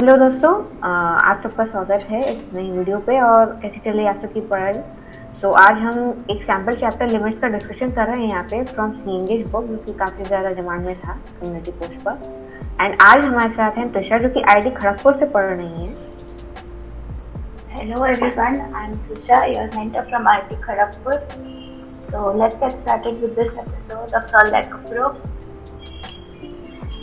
Hello दोस्तों, आप सबका स्वागत है इस नई वीडियो पे। और कैसी चल रही है आप सबकी पढ़ाई। आज हम एक सैम्पल चैप्टर लिमिट्स का डिस्कशन कर रहे हैं यहाँ पे फ्रॉम सी इंग्लिश बुक, जो कि काफ़ी ज़्यादा डिमांड में था कम्युनिटी पोस्ट पर। एंड आज हमारे साथ हैं त्रिशा, जो कि आईडी खड़गपुर से पढ़ रही हैं। Hello everyone, I'm Trisha, your mentor from IIT Kharagpur. So let's get started with this episode of Solve Like a Pro.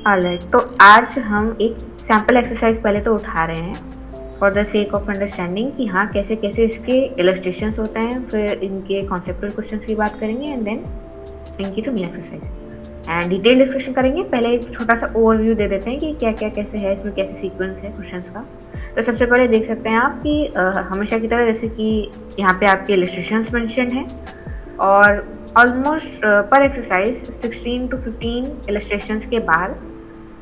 Alright, तो आज हम एक सैम्पल एक्सरसाइज पहले तो उठा रहे हैं for the sake of understanding कि हाँ कैसे कैसे इसके इलस्ट्रेशंस होते हैं, फिर इनके कॉन्सेप्चुअल क्वेश्चंस की बात करेंगे एंड देन इनकी तो main exercise and detail discussion करेंगे। पहले एक छोटा सा ओवरव्यू दे देते हैं कि क्या क्या कैसे है, इसमें कैसे सीक्वेंस है क्वेश्चंस का। तो सबसे पहले देख सकते हैं आप कि हमेशा की तरह जैसे कि यहाँ पे आपके इलस्ट्रेशंस मेंशन हैं और ऑलमोस्ट पर एक्सरसाइज 16 to 15 इलस्ट्रेशंस के बाद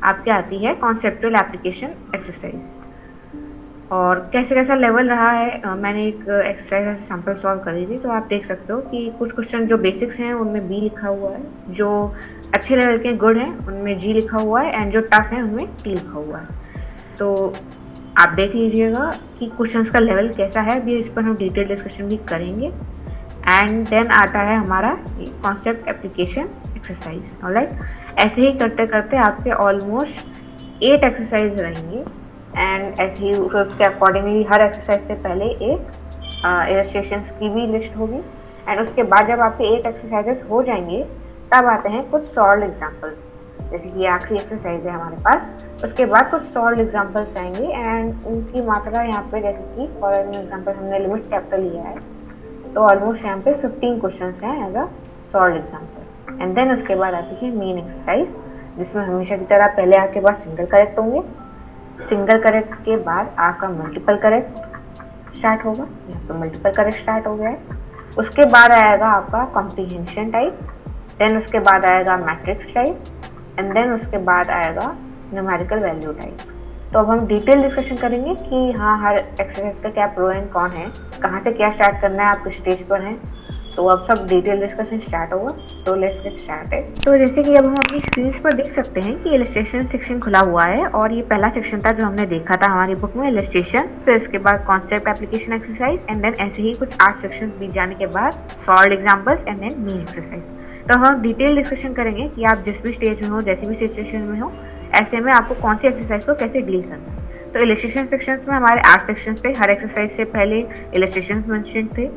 आपके आती है कॉन्सेप्चुअल एप्लीकेशन एक्सरसाइज। और कैसे कैसा लेवल रहा है, मैंने एक एक्सरसाइज सैम्पल सॉल्व करी थी, तो आप देख सकते हो कि कुछ क्वेश्चन जो बेसिक्स हैं उनमें बी लिखा हुआ है, जो अच्छे लेवल के गुड हैं उनमें जी लिखा हुआ है एंड जो टफ है उनमें टी लिखा हुआ है। तो आप देख लीजिएगा कि क्वेश्चंस का लेवल कैसा है, भी इस पर हम डिटेल डिस्कशन भी करेंगे। एंड देन आता है हमारा कॉन्सेप्ट एप्लीकेशन एक्सरसाइज। ऑलराइट, ऐसे ही करते करते आपके ऑलमोस्ट 8 एक्सरसाइज रहेंगे एंड ऐसे ही उसके अकॉर्डिंगली हर एक्सरसाइज से पहले एक इलस्ट्रेशंस की भी लिस्ट होगी। एंड उसके बाद जब आपके 8 एक्सरसाइजेस हो जाएंगे तब आते हैं कुछ सॉल्व एग्जाम्पल्स, जैसे कि आखिरी एक्सरसाइज है हमारे पास। उसके बाद कुछ सॉल्व एग्जाम्पल्स आएंगे एंड उनकी मात्रा यहाँ पे, जैसे कि फॉर एग्जाम्पल हमने लिमिट चैप्टर लिया है तो ऑलमोस्ट यहाँ पे 15 क्वेश्चन हैं as a solve example. And then उसके बाद आती है मेन एक्सरसाइज, जिसमें हमेशा की तरह पहले आपके पास सिंगल करेक्ट होंगे, सिंगल करेक्ट के बाद आपका मल्टीपल करेक्ट स्टार्ट होगा। यहाँ पे मल्टीपल करेक्ट स्टार्ट हो गया है। उसके बाद आएगा आपका कॉम्प्रीहेंशन टाइप, देन उसके बाद आएगा मैट्रिक्स टाइप एंड देन उसके बाद आएगा न्यूमेरिकल वैल्यू टाइप। तो अब हम डिटेल डिस्कशन करेंगे कि हाँ हर एक्सरसाइज का क्या प्रो एंड कॉन है, कहाँ से क्या स्टार्ट करना है, आप किस स्टेज पर हैं। तो अब सब डिटेल डिस्कशन स्टार्ट होगा। तो लेट्स गेट स्टार्टेड। तो जैसे कि अब हम अपनी स्क्रीन पर देख सकते हैं कि इलस्ट्रेशन सेक्शन खुला हुआ है और ये पहला सेक्शन था जो हमने देखा था हमारी बुक में, इलस्ट्रेशन। फिर उसके बाद concept application exercise and then ऐसे ही कुछ 8 सेक्शन बीत जाने के बाद solve examples and then main exercise. तो हम डिटेल डिस्कशन करेंगे कि आप जिस भी स्टेज में हो, जैसी भी सिचुएशन में हो, ऐसे में आपको कौन सी एक्सरसाइज को कैसे डील करना है। तो इलस्ट्रेशन सेक्शंस में हमारे 8 सेक्शंस थे, हर एक्सरसाइज से पहले इलस्ट्रेशन मेंशन थे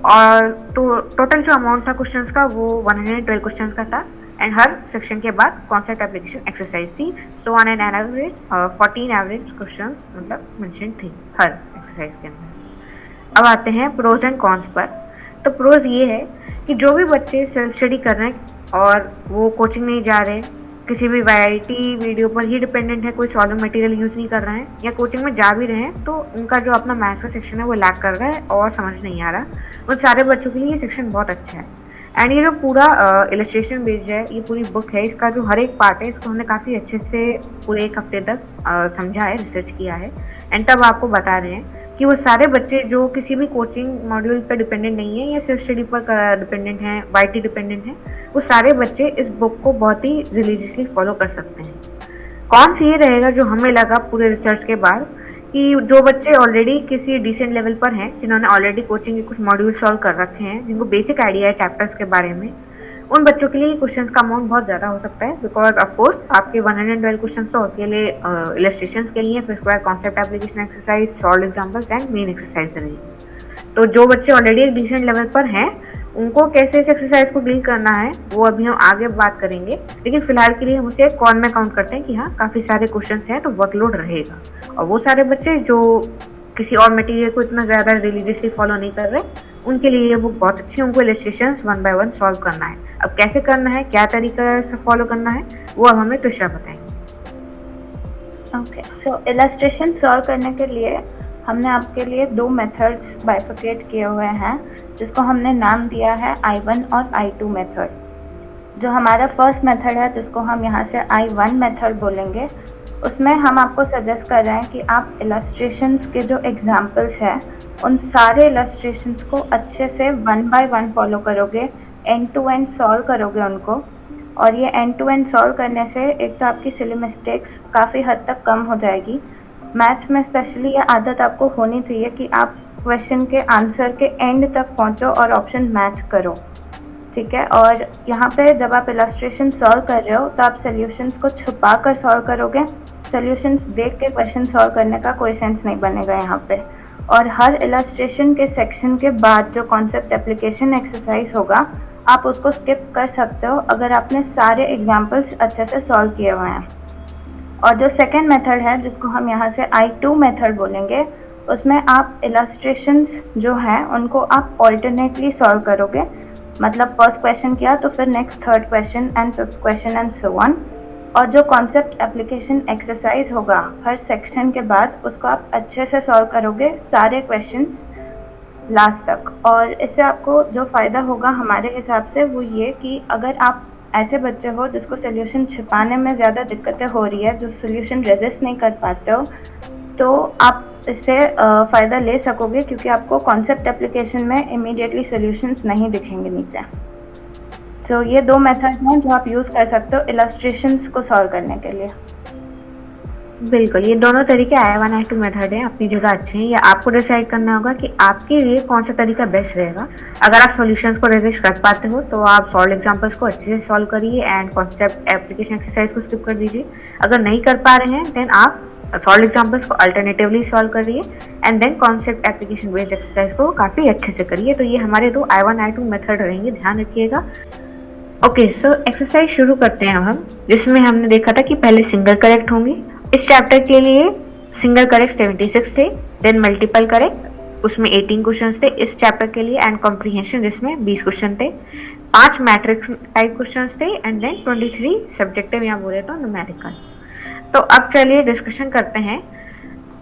और टोटल जो अमाउंट था क्वेश्चंस का वो 112 क्वेश्चंस का था एंड हर सेक्शन के बाद कॉन्सेप्ट एप्लीकेशन एक्सरसाइज थी। So on an average 14 average questions मतलब मेंशन थे हर एक्सरसाइज के अंदर। अब आते हैं प्रोज एंड कॉन्स पर। तो प्रोज ये है कि जो भी बच्चे सेल्फ स्टडी कर रहे हैं और वो कोचिंग नहीं जा रहे, किसी भी वैरायटी वीडियो पर ही डिपेंडेंट है, कोई सॉल्व मटेरियल यूज़ नहीं कर रहे हैं, या कोचिंग में जा भी रहे हैं तो उनका जो अपना मैथ्स का सेक्शन है वो लैग कर रहा है और समझ नहीं आ रहा, उन सारे बच्चों के लिए ये सेक्शन बहुत अच्छा है। एंड ये जो पूरा इलस्ट्रेशन बेस्ड है, ये पूरी बुक है, इसका जो हर एक पार्ट है इसको हमने काफ़ी अच्छे से पूरे 1 हफ्ते तक समझा है, रिसर्च किया है एंड तब आपको बता रहे हैं कि वो सारे बच्चे जो किसी भी कोचिंग मॉड्यूल पर डिपेंडेंट नहीं है या सेल्फ स्टडी पर डिपेंडेंट हैं, वाईटी डिपेंडेंट हैं, वो सारे बच्चे इस बुक को बहुत ही रिलीजियसली फॉलो कर सकते हैं। कौन सी ये रहेगा जो हमें लगा पूरे रिसर्च के बाद कि जो बच्चे ऑलरेडी किसी डिसेंट लेवल पर हैं, जिन्होंने ऑलरेडी कोचिंग के कुछ मॉड्यूल सॉल्व कर रखे हैं, जिनको बेसिक आइडिया है चैप्टर्स के बारे में, उन बच्चों के लिए क्वेश्चंस का अमाउंट बहुत ज़्यादा हो सकता है। बिकॉज ऑफकोर्स आपके 112 क्वेश्चंस तो अकेले इलस्ट्रेशंस के लिए, फिर उसके बाद concept application exercise, solve examples and main exercise रहेगी। तो जो बच्चे ऑलरेडी एक डिसेंट लेवल पर हैं उनको कैसे इस एक्सरसाइज को डील करना है वो अभी हम आगे बात करेंगे, लेकिन फिलहाल के लिए हम उसे कॉन में काउंट करते हैं कि हाँ काफ़ी सारे क्वेश्चन हैं तो वर्कलोड रहेगा। और वो सारे बच्चे जो किसी और मटेरियल को इतना ज़्यादा रिलीजियसली फॉलो नहीं कर रहे, उनके लिए ये बुक बहुत अच्छी है। उनको इलस्ट्रेशंस 1 by 1 सॉल्व करना है। अब कैसे करना है, क्या तरीका से फॉलो करना है, वो अब हमें त्रिशा बताएंगे। ओके, सो इलस्ट्रेशन सॉल्व करने के लिए हमने आपके लिए 2 मेथड्स बाइफिकेट किए हुए हैं, जिसको हमने नाम दिया है I1 और I2 मेथड। जो हमारा फर्स्ट मेथड है, जिसको हम यहाँ से I1 मेथड बोलेंगे, उसमें हम आपको सजेस्ट कर रहे हैं कि आप इलस्ट्रेशंस के जो एग्जाम्पल्स हैं उन सारे इलस्ट्रेशंस को अच्छे से 1 by 1 फॉलो करोगे, एंड टू एंड सॉल्व करोगे उनको। और ये एंड टू एंड सॉल्व करने से एक तो आपकी सिली मिस्टेक्स काफ़ी हद तक कम हो जाएगी मैथ्स में स्पेशली ये आदत आपको होनी चाहिए कि आप क्वेश्चन के आंसर के एंड तक पहुंचो और ऑप्शन मैच करो, ठीक है। और यहाँ पे जब आप इलस्ट्रेशन सॉल्व कर रहे हो तो आप सोल्यूशंस को छुपा कर सॉल्व करोगे। सोल्यूशंस देख के क्वेश्चन सॉल्व करने का कोई सेंस नहीं बनेगा यहाँ पे। और हर इलस्ट्रेशन के सेक्शन के बाद जो कॉन्सेप्ट एप्लीकेशन एक्सरसाइज होगा, आप उसको स्किप कर सकते हो अगर आपने सारे एग्जाम्पल्स अच्छे से सॉल्व किए हुए हैं। और जो सेकेंड मेथड है, जिसको हम यहाँ से I2 मेथड बोलेंगे, उसमें आप इलस्ट्रेशंस जो हैं उनको आप ऑल्टरनेटली सॉल्व करोगे। मतलब फर्स्ट क्वेश्चन किया तो फिर next third question and fifth question and so on. और जो कॉन्सेप्ट एप्लीकेशन एक्सरसाइज होगा हर सेक्शन के बाद, उसको आप अच्छे से सॉल्व करोगे सारे क्वेश्चंस लास्ट तक। और इससे आपको जो फ़ायदा होगा हमारे हिसाब से वो ये कि अगर आप ऐसे बच्चे हो जिसको सोल्यूशन छिपाने में ज़्यादा दिक्कतें हो रही है, जो सोल्यूशन रेजिस्ट नहीं कर पाते हो, तो आप इससे फ़ायदा ले सकोगे, क्योंकि आपको कॉन्सेप्ट एप्लीकेशन में इमीडिएटली सोल्यूशंस नहीं दिखेंगे नीचे। सो ये दो मेथड हैं जो आप यूज़ कर सकते हो इलस्ट्रेशंस को सॉल्व करने के लिए। बिल्कुल, ये दोनों तरीके I1 I2 मेथड हैं, अपनी जगह अच्छे हैं। या आपको डिसाइड करना होगा कि आपके लिए कौन सा तरीका बेस्ट रहेगा। अगर आप सॉल्यूशंस को रेजिस्ट कर पाते हो तो आप सॉल्व एग्जांपल्स को अच्छे से सॉल्व करिए एंड कॉन्सेप्ट एप्लीकेशन एक्सरसाइज को स्किप कर दीजिए। अगर नहीं कर पा रहे हैं देन आप सॉल्व एग्जांपल्स को अल्टरनेटिवली सॉल्व करिए and then concept application based exercise को काफ़ी अच्छे से करिए। तो ये हमारे दो I1 I2 मेथड रहेंगे, ध्यान रखिएगा। ओके, सो एक्सरसाइज शुरू करते हैं हम, जिसमें हमने देखा था कि पहले सिंगल करेक्ट होंगे। इस चैप्टर के लिए सिंगल करेक्ट 76 थे, देन मल्टीपल करेक्ट उसमें 18 क्वेश्चन थे इस चैप्टर के लिए, एंड कॉम्प्रीहेंशन जिसमें 20 क्वेश्चन थे, 5 मैट्रिक्स टाइप क्वेश्चन थे, एंड देन 23 सब्जेक्टिव या बोले तो न्यूमेरिकल। तो अब चलिए डिस्कशन करते हैं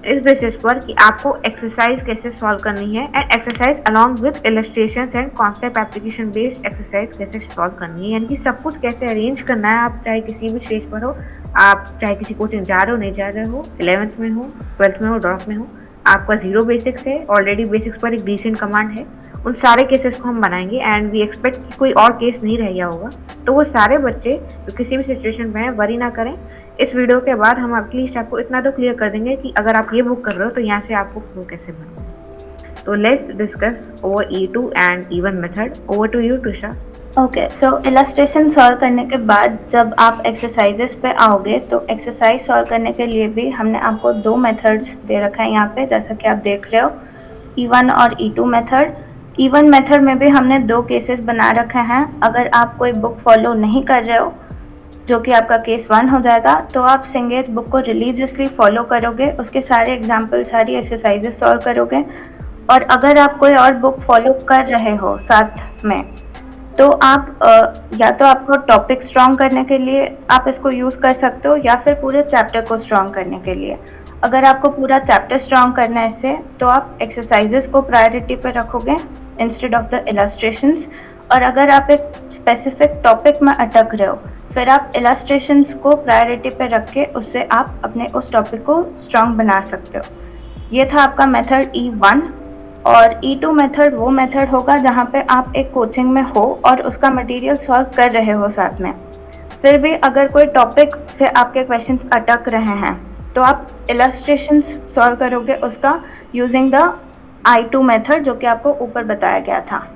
इस बेसिस पर कि आपको एक्सरसाइज कैसे सॉल्व करनी है and exercise along with illustrations and concept application based exercise कैसे सॉल्व करनी है, यानी कि सब कुछ कैसे अरेंज करना है। आप चाहे किसी भी स्टेज पर हो, आप चाहे किसी कोचिंग जा रहे हो, नहीं जा रहे हो, 11th में हो, 12th में हो, ड्रॉप में हो, आपका 0 बेसिक्स है, ऑलरेडी बेसिक्स पर एक डिसेंट कमांड है, उन सारे केसेस को हम बनाएंगे एंड वी एक्सपेक्ट कि कोई और केस नहीं रह गया होगा। तो वो सारे बच्चे जो किसी भी सिचुएशन में हैं, वरी ना करें। इस वीडियो के बाद हम एटलीस्ट आपको इतना तो क्लियर कर देंगे कि अगर आप ये बुक कर रहे हो तो यहाँ से आपको प्रो कैसे बनना। तो let's discuss over E2 and E1 method. Over to you Trisha. Okay, so illustration solve करने के बाद जब आप एक्सरसाइजेस पे आओगे तो एक्सरसाइज सॉल्व करने के लिए भी हमने आपको दो मेथड्स दे रखा है यहाँ पे, जैसा कि आप देख रहे हो, E1 और E2 मेथड। E1 मेथड में भी हमने दो केसेस बना रखे हैं। अगर आप कोई बुक फॉलो नहीं कर रहे हो, जो कि आपका केस 1 हो जाएगा, तो आप सिंगेज बुक को रिलीजियसली फॉलो करोगे, उसके सारे एग्जाम्पल, सारी एक्सरसाइजेस सॉल्व करोगे। और अगर आप कोई और बुक फॉलो कर रहे हो साथ में, तो आप या तो आपको टॉपिक स्ट्रॉन्ग करने के लिए आप इसको यूज़ कर सकते हो, या फिर पूरे चैप्टर को स्ट्रॉन्ग करने के लिए। अगर आपको पूरा चैप्टर स्ट्रॉन्ग करना है इससे, तो आप एक्सरसाइजेस को प्रायोरिटी पे रखोगे इंस्टेड ऑफ द इलस्ट्रेशंस। और अगर आप एक स्पेसिफिक टॉपिक में अटक रहे हो, फिर आप इलस्ट्रेशंस को प्रायोरिटी पे रख के उससे आप अपने उस टॉपिक को स्ट्रॉन्ग बना सकते हो। ये था आपका मेथड E1। और E2 मेथड वो मेथड होगा जहाँ पे आप एक कोचिंग में हो और उसका मटेरियल सॉल्व कर रहे हो साथ में, फिर भी अगर कोई टॉपिक से आपके क्वेश्चंस अटक रहे हैं, तो आप इलस्ट्रेशंस सॉल्व करोगे उसका यूजिंग द I2 मेथड, जो कि आपको ऊपर बताया गया था।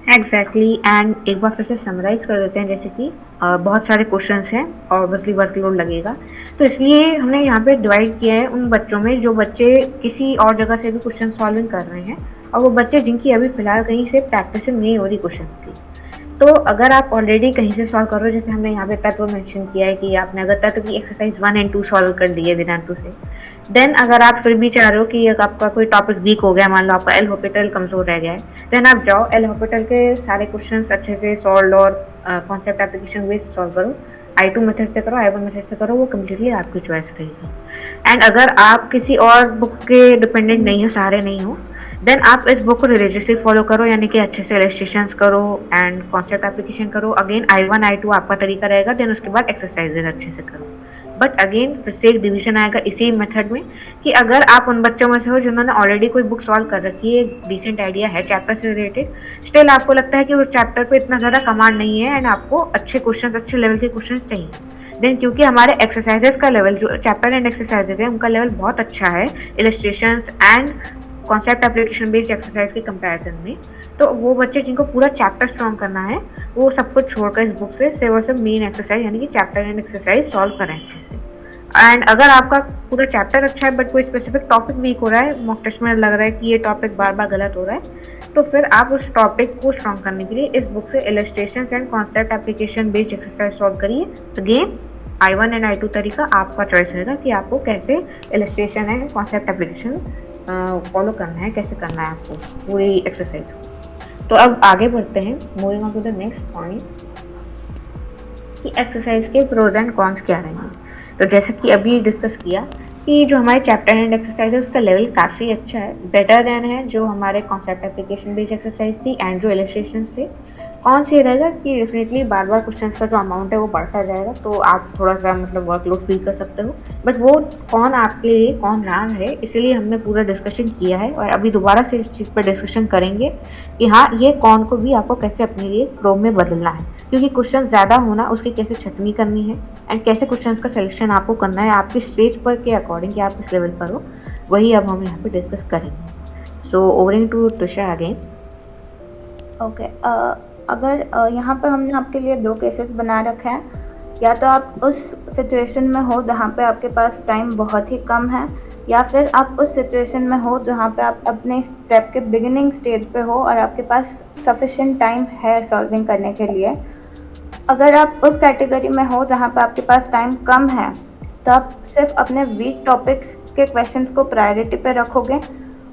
एग्जैक्टली एंड एक बार फिर से समराइज कर देते हैं, जैसे कि बहुत सारे क्वेश्चंस हैं और ऑब्वियसली वर्कलोड लगेगा, तो इसलिए हमने यहाँ पे डिवाइड किया है उन बच्चों में जो बच्चे किसी और जगह से भी क्वेश्चन सॉल्विंग कर रहे हैं और वो बच्चे जिनकी अभी फिलहाल कहीं से प्रैक्टिस नहीं हो रही क्वेश्चन की। तो अगर आप ऑलरेडी कहीं से सॉल्व कर रहे हो, जैसे हमने यहाँ पे तत्व मेंशन किया है कि आपने अगर तत्व की एक्सरसाइज 1 एंड 2 सॉल्व कर दी है वेदांतु से, देन अगर आप फिर भी चाह रहे हो कि आपका कोई टॉपिक वीक हो गया, मान लो आपका एल हॉपिटल कमजोर रह गया है, देन आप जाओ एल हॉपिटल के सारे क्वेश्चंस अच्छे से सॉल्व और कॉन्सेप्ट एप्लीकेशन बेस्ड सॉल्व करो। I2 मेथड से करो, I1 मेथड से करो, वो कम्प्लीटली आपकी चॉइस रहेगी। एंड अगर आप किसी और बुक के डिपेंडेंट नहीं हो, सहारे नहीं हो, देन आप इस बुक को रिलीजियसली फॉलो करो, यानी कि अच्छे से इलस्ट्रेशंस करो एंड कॉन्सेप्ट एप्लीकेशन करो। अगेन I1 I2 आपका तरीका रहेगा, देन उसके बाद एक्सरसाइजेज अच्छे से करो। बट अगेन फिर से एक डिवीजन आएगा इसी मेथड में कि अगर आप उन बच्चों में से हो जिन्होंने ऑलरेडी कोई बुक सॉल्व कर रखी है, एक डिसेंट आइडिया है चैप्टर से रिलेटेड, स्टिल आपको लगता है कि उस चैप्टर पे इतना ज़्यादा कमांड नहीं है एंड आपको अच्छे क्वेश्चन, अच्छे लेवल के क्वेश्चन चाहिए, देन क्योंकि हमारे एक्सरसाइजेस का लेवल, जो चैप्टर एंड एक्सरसाइजेस है उनका लेवल बहुत अच्छा है illustrations and concept application based exercise के कंपैरिजन में, तो वो बच्चे जिनको पूरा चैप्टर स्ट्रॉन्ग करना है वो सब कुछ छोड़कर इस बुक से सिर्फ और सिर्फ मेन एक्सरसाइज यानी कि चैप्टर एंड एक्सरसाइज सॉल्व करें अच्छे से। एंड अगर आपका पूरा चैप्टर अच्छा है बट कोई स्पेसिफिक टॉपिक वीक हो रहा है, मॉक टेस्ट में लग रहा है कि ये टॉपिक बार बार गलत हो रहा है, तो फिर आप उस टॉपिक को स्ट्रॉन्ग करने के लिए इस बुक से illustration and concept application based exercise solve करिए। अगेन I1 एंड I2 तरीका आपका चॉइस रहेगा कि आपको कैसे illustration and concept application follow करना है, कैसे करना है आपको पूरी एक्सरसाइज। तो अब आगे बढ़ते हैं, moving on to the next point कि एक्सरसाइज के प्रोज एंड कॉन्स क्या रहेंगे। तो जैसा कि अभी डिस्कस किया कि जो हमारे चैप्टर एंड एक्सरसाइज है उसका लेवल काफ़ी अच्छा है, बेटर देन है जो हमारे कॉन्सेप्ट एप्लीकेशन बेस्ड एक्सरसाइज थी एंड जो इलस्ट्रेशन से। कौन से रहेगा कि डेफिनेटली बार बार क्वेश्चन का जो अमाउंट है वो बढ़ता जाएगा, तो आप थोड़ा सा मतलब वर्कलोड फील कर सकते हो, बट वो कौन आपके लिए कौन रहा है इसीलिए हमने पूरा डिस्कशन किया है और अभी दोबारा से इस चीज़ पर डिस्कशन करेंगे कि हाँ ये कौन को भी आपको कैसे अपने लिए प्रो में बदलना है, क्योंकि क्वेश्चन ज़्यादा होना उसकी कैसे छटनी करनी है एंड कैसे क्वेश्चन का सिलेक्शन आपको करना है आपके स्टेज पर के अकॉर्डिंग कि आप किस लेवल पर हो, वही अब हम यहाँ पे डिस्कस करेंगे। So owing to Tushar again. Okay, अगर यहाँ पे हमने आपके लिए दो केसेस बना रखे हैं, या तो आप उस सिचुएशन में हो जहाँ पे आपके पास टाइम बहुत ही कम है, या फिर आप उस सिचुएशन में हो जहाँ पे आप अपने प्रेप के बिगिनिंग स्टेज पे हो और आपके पास सफिशिएंट टाइम है सॉल्विंग करने के लिए। अगर आप उस कैटेगरी में हो जहाँ पे आपके पास टाइम कम है, तो आप सिर्फ अपने वीक टॉपिक्स के क्वेश्चंस को प्रायोरिटी पे रखोगे,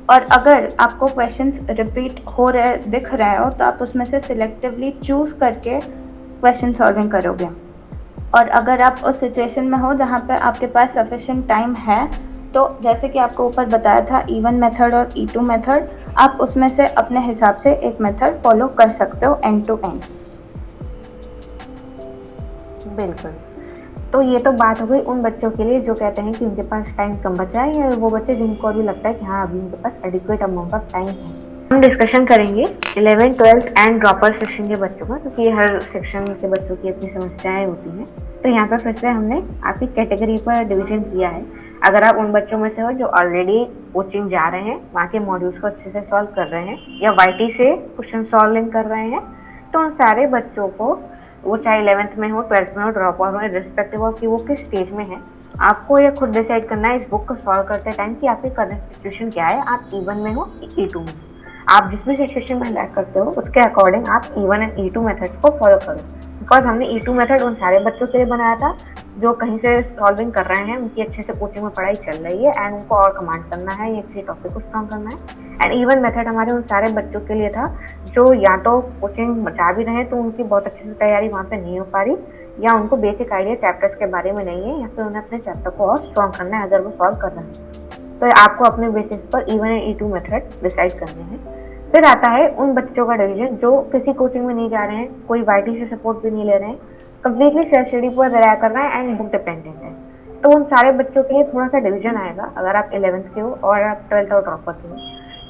और अगर आपको क्वेश्चंस रिपीट हो रहे दिख रहे हो तो आप उसमें से सिलेक्टिवली चूज़ करके क्वेश्चन सॉल्विंग करोगे। और अगर आप उस सिचुएशन में हो जहाँ पे आपके पास सफिशिएंट टाइम है, तो जैसे कि आपको ऊपर बताया था E1 मेथड और E2 मेथड, आप उसमें से अपने हिसाब से एक मेथड फॉलो कर सकते हो एंड टू एंड। बिल्कुल, तो ये तो बात हो गई उन बच्चों के लिए जो कहते हैं कि उनके पास टाइम कम बचा है, या वो बच्चे जिनको अभी लगता है कि हाँ अभी उनके पास एडिक्वेट अमाउंट ऑफ टाइम है। हम डिस्कशन करेंगे 11th 12th and dropper section के बच्चों का, क्योंकि हर सेक्शन के बच्चों की अपनी समस्याएं होती हैं। तो यहाँ पर फिर से हमने आपकी कैटेगरी पर डिवीजन किया है। अगर आप उन बच्चों में से हो जो ऑलरेडी कोचिंग जा रहे हैं, वहाँ के मॉड्यूल्स को अच्छे से सॉल्व कर रहे हैं, या YT से क्वेश्चन सॉल्विंग कर रहे हैं, तो उन सारे बच्चों को, वो चाहे 11th में हो, 12th में हो, ड्रॉप आउट में, रिस्पेक्टिव ऑफ कि वो किस स्टेज में है, आपको ये खुद डिसाइड करना है इस बुक को सॉल्व करते टाइम कि आपकी करंट सिचुएशन क्या है। आप E1 में हो, E2 में, आप जिस भी सिचुएशन में लैक करते हो उसके अकॉर्डिंग आप E1 एंड E2 मेथड को फॉलो करो। बिकॉज हमने E2 मेथड उन सारे बच्चों के लिए बनाया था जो कहीं से सॉल्विंग कर रहे हैं, उनकी अच्छे से कोचिंग में पढ़ाई चल रही है एंड उनको और कमांड करना है या किसी टॉपिक को स्ट्रॉन्ग करना है। एंड E1 मेथड हमारे उन सारे बच्चों के लिए था जो या तो कोचिंग जा भी रहे हैं तो उनकी बहुत अच्छे से तैयारी वहाँ पे नहीं हो पा रही, या उनको बेसिक आइडिया चैप्टर्स के बारे में नहीं है, या फिर उन्हें अपने चैप्टर को और स्ट्रॉन्ग करना है अगर वो सॉल्व कर रहे हैं। तो आपको अपने बेसिस पर E1 and E2 method decide करने हैं। फिर आता है उन बच्चों का डिवीजन जो किसी कोचिंग में नहीं जा रहे हैं, कोई YT से सपोर्ट भी नहीं ले रहे हैं, कंप्लीटली सेल्फ स्टडी पर रिलाय कर रहे हैं एंड बुक डिपेंडेंट है। तो उन सारे बच्चों के लिए थोड़ा सा डिवीजन आएगा अगर आप 11th के हो और आप 12th और ड्रॉपर के हो।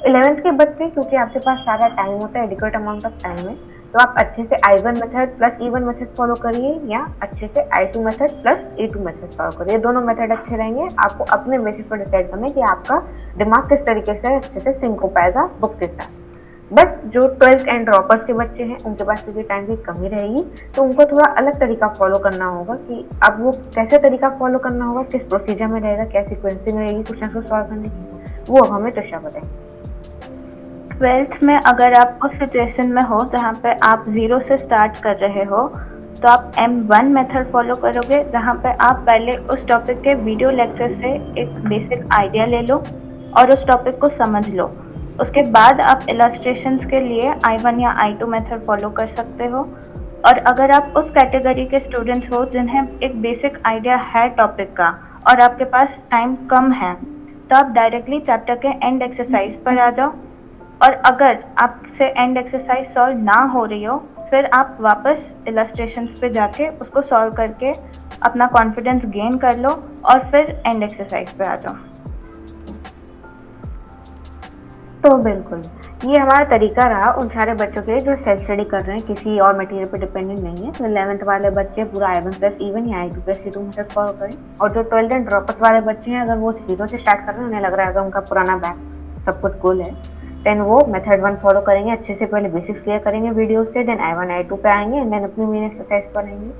11th के बच्चे क्योंकि आपके पास सारा टाइम होता है, एडिक्वेट अमाउंट ऑफ टाइम है, तो आप अच्छे से I1 method plus E1 method follow करिए, या अच्छे से I2 method plus E2 method follow करिए। दोनों मेथड अच्छे रहेंगे। आपको अपने बेसिस पर डिसाइड करना है कि आपका दिमाग किस तरीके से अच्छे से सिंक हो पाएगा बुक के साथ। बट जो 12th एंड ड्रॉपर्स के बच्चे हैं उनके पास क्योंकि टाइम की कमी रहेगी, तो उनको थोड़ा अलग तरीका फॉलो करना होगा कि अब वो कैसे तरीका फॉलो करना होगा, किस प्रोसीजर में रहेगा, क्या सीक्वेंसिंग रहेगी क्वेश्चन को सॉल्व करने की, वो हमें तुषार बताएंगे। 12th में अगर आप उस सिचुएशन में हो जहाँ पे आप 0 से स्टार्ट कर रहे हो, तो आप M1 मेथड फॉलो करोगे, जहाँ पे आप पहले उस टॉपिक के वीडियो लेक्चर से एक बेसिक आइडिया ले लो और उस टॉपिक को समझ लो। उसके बाद आप इलस्ट्रेशंस के लिए I1 या I2 मेथड फॉलो कर सकते हो। और अगर आप उस कैटेगरी के स्टूडेंट्स हो जिन्हें एक बेसिक आइडिया है टॉपिक का और आपके पास टाइम कम है, तो आप डायरेक्टली चैप्टर के एंड एक्सरसाइज पर आ जाओ, और अगर आपसे एंड एक्सरसाइज सॉल्व ना हो रही हो, फिर आप वापस इलस्ट्रेशंस पे जाके उसको सॉल्व करके अपना कॉन्फिडेंस गेन कर लो और फिर एंड एक्सरसाइज पे आ जाओ। तो बिल्कुल ये हमारा तरीका रहा उन सारे बच्चों के लिए जो सेल्फ स्टडी कर रहे हैं, किसी और मटेरियल पर डिपेंडेंट नहीं है। तो 11th वाले बच्चे पूरा I1 प्लस E1 या I2 plus E2 method follow करें, और जो 12th एंड ड्रॉपर्स वाले बच्चे हैं, अगर वो 0 से स्टार्ट कर रहे हैं, उन्हें लग रहा है अगर उनका पुराना बैक सब कुछ कूल है, देन वो मेथड 1 फॉलो करेंगे, अच्छे से पहले बेसिक्स क्लियर करेंगे वीडियो से, देन I1 I2 पे आएंगे एंड देन अपनी मेन एक्सरसाइज पर आएंगे।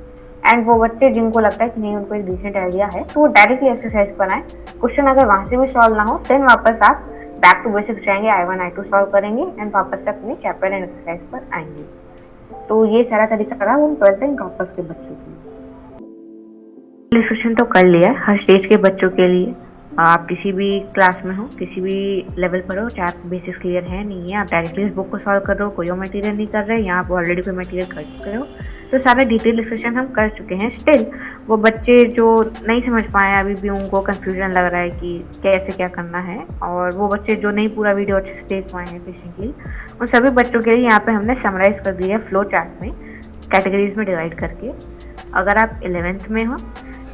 एंड वो बच्चे जिनको लगता है कि नहीं उनको एक डिसेंट आइडिया है, तो वो डायरेक्टली एक्सरसाइज पर आए। क्वेश्चन अगर वहाँ से भी सॉल्व ना हो, देन वापस आप बैक टू बेसिक्स जाएंगे, I1 I2 सॉल्व करेंगे एंड वापस से अपने चैप्टर एंड एक्सरसाइज पर आएंगे। तो ये सारा तरीका रहा उन 12th एंड ड्रॉपर्स के बच्चों के लिए। डिस्कशन तो कर लिया है हर स्टेज के बच्चों के लिए। आप किसी भी क्लास में हो, किसी भी लेवल पर हो, चाहे आप बेसिक्स क्लियर है नहीं है, आप डायरेक्टली इस बुक को सॉल्व कर रहे हो, कोई और मटेरियल नहीं कर रहे, या आप ऑलरेडी कोई मटेरियल कर चुके हो, तो सारा डिटेल डिस्कशन हम कर चुके हैं। स्टिल वो बच्चे जो नहीं समझ पाए, अभी भी उनको कन्फ्यूजन लग रहा है कि कैसे क्या करना है, और वो बच्चे जो नहीं पूरा वीडियो अच्छे से देख पाए हैं पेशेंटली, उन सभी बच्चों के लिए यहाँ पे हमने समराइज कर दिया है फ्लो चार्ट में, कैटेगरीज में डिवाइड करके। अगर आप 11th में हो,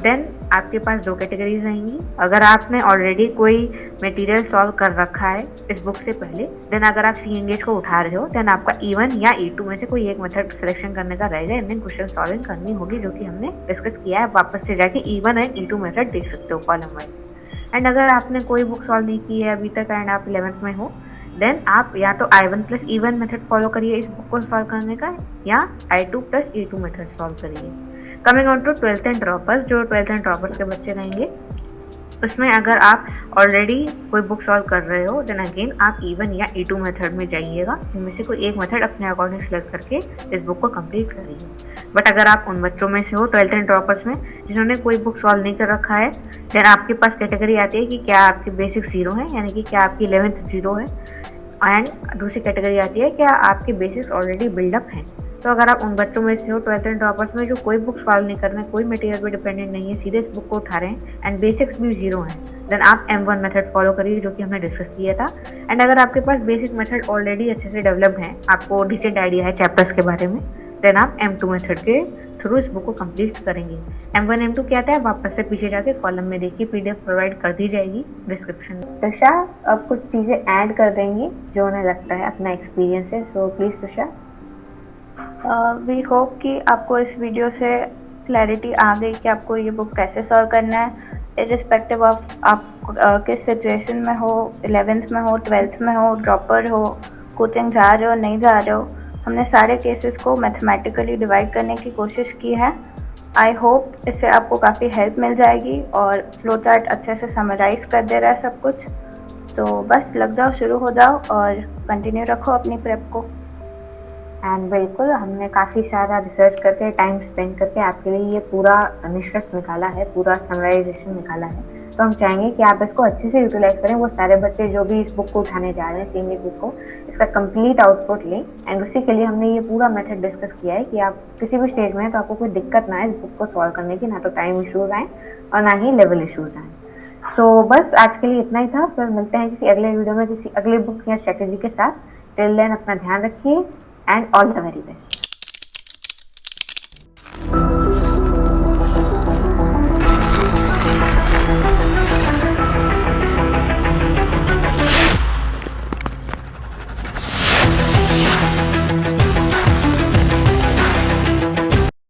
देन आपके पास 2 कैटेगरीज आएंगी। अगर आपने ऑलरेडी कोई मटेरियल सॉल्व कर रखा है इस बुक से पहले, देन अगर आप सी एंगेज को उठा रहे हो, देन आपका E1 या E2 में से कोई एक मेथड सिलेक्शन करने का रहेगा, एंड देन क्वेश्चन सॉल्विंग करनी होगी, जो कि हमने डिस्कस किया है। आप वापस से जाके E1 एंड E2 मेथड देख सकते हो कॉलम वाइज। एंड अगर आपने कोई बुक सॉल्व नहीं की है अभी तक एंड आप 11th में हो, देन आप या तो I1 plus E1 method follow करिए इस बुक को सॉल्व करने का, या I2 plus E2 method solve करिए। Coming on to 12th and droppers, जो 12th एंड ड्रॉपर्स के बच्चे रहेंगे, उसमें अगर आप ऑलरेडी कोई बुक सॉल्व कर रहे हो, देन अगेन आप E1 या E2 मेथड में जाइएगा, इनमें से कोई एक मेथड अपने अकॉर्डिंग सेलेक्ट करके इस बुक को कंप्लीट करिए। बट अगर आप उन बच्चों में से हो 12th एंड ड्रॉपर्स में जिन्होंने कोई बुक सॉल्व नहीं कर रखा है, देन आपके पास कैटेगरी आती है कि क्या आपकी बेसिक 0 है, यानी कि क्या आपकी 11th 0 है, एंड दूसरी कैटेगरी आती है क्या आपके बेसिक्स ऑलरेडी बिल्डअप हैं। तो अगर आप उन बच्चों में से हो 12th एंड ड्रॉपर्स में जो कोई बुक सॉल्व नहीं कर रहे हैं, कोई मटेरियल पे डिपेंडेंट नहीं है, सीधे इस बुक को उठा रहे हैं एंड बेसिक्स भी 0 हैं, देन आप M1 मेथड फॉलो करिए, जो कि हमने डिस्कस किया था। एंड अगर आपके पास बेसिक मेथड ऑलरेडी अच्छे से डेवलप्ड है, आपको डिसेंट आइडिया है चैप्टर्स के बारे में, देन आप M2 मेथड के थ्रू इस बुक को कंप्लीट करेंगे। M1 M2 क्या था, वापस से पीछे जाके कॉलम में देखिए, PDF प्रोवाइड कर दी जाएगी डिस्क्रिप्शन में। तुषा अब कुछ चीज़ें ऐड कर देंगी जो उन्हें लगता है अपना एक्सपीरियंस है, so please Tusha. We hope कि आपको इस वीडियो से क्लैरिटी आ गई कि आपको ये बुक कैसे सॉल्व करना है, इरिस्पेक्टिव ऑफ आप किस सिचुएशन में हो, 11th में हो, 12th में हो, ड्रॉपर हो, कोचिंग जा रहे हो नहीं जा रहे हो। हमने सारे केसेस को मैथमेटिकली डिवाइड करने की कोशिश की है। आई होप इससे आपको काफ़ी हेल्प मिल जाएगी, और फ्लो चार्ट अच्छे से समराइज़ कर दे रहा है सब कुछ। तो बस लग जाओ, शुरू हो जाओ और कंटिन्यू रखो अपनी प्रेप को। एंड बिल्कुल हमने काफ़ी सारा रिसर्च करके, टाइम स्पेंड करके आपके लिए ये पूरा निष्कर्ष निकाला है, पूरा समराइजेशन निकाला है। तो हम चाहेंगे कि आप इसको अच्छे से यूटिलाइज करें। वो सारे बच्चे जो भी इस बुक को उठाने जा रहे हैं, सेम बुक को, इसका कंप्लीट आउटपुट लें। एंड उसी के लिए हमने ये पूरा मेथड डिस्कस किया है कि आप किसी भी स्टेज में हैं तो आपको कोई दिक्कत ना है इस बुक को सॉल्व करने की, ना तो टाइम इशूज़ आएँ और ना ही लेवल इशूज़ आएँ। तो बस आज के लिए इतना ही था। फिर मिलते हैं किसी अगले वीडियो में किसी अगले बुक या स्ट्रेटेजी के साथ। टिल देन अपना ध्यान रखिए and all the very best.